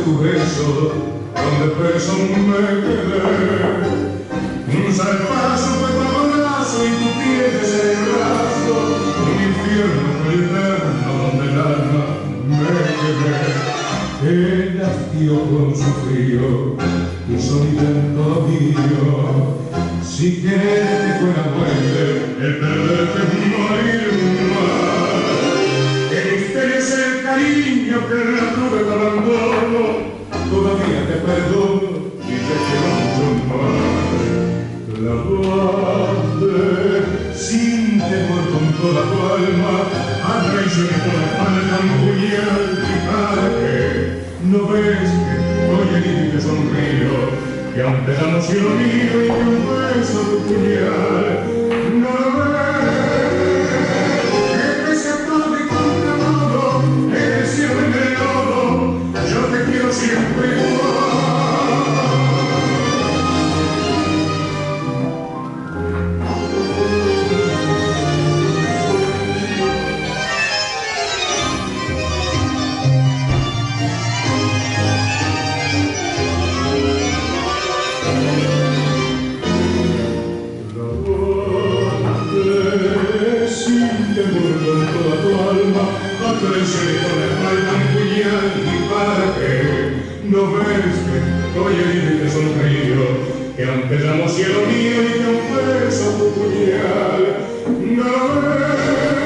tu beso, donde preso me quedé. Un salvazo fue tu abrazo y tu piel de ese brazo, un infierno fue el eterno donde el alma me quedé. El hastío con su frío y soy todo mío. Si quererte fuera muerte, el perderte es morir más. El misterio es el cariño que en la nube te abandono. Todavía te perdono y te quiero mucho más. Clavarte sin temor con toda tu alma, a traición y por la espalda un puñal y para qué. ¿No ves que hoy el y te sonrío? Que aún te damos cielo mío y que un beso tu puñal. ¿No lo ves? Que te separo de contra todo, en el cielo y en el lodo, yo te quiero siempre igual. Sin temor con toda tu alma, a traición y con la espalda un puñal y para qué. ¿No ves que hoy el y te sonrío? Que aún te llamo cielo mío y que un beso tu puñal. ¿No ves?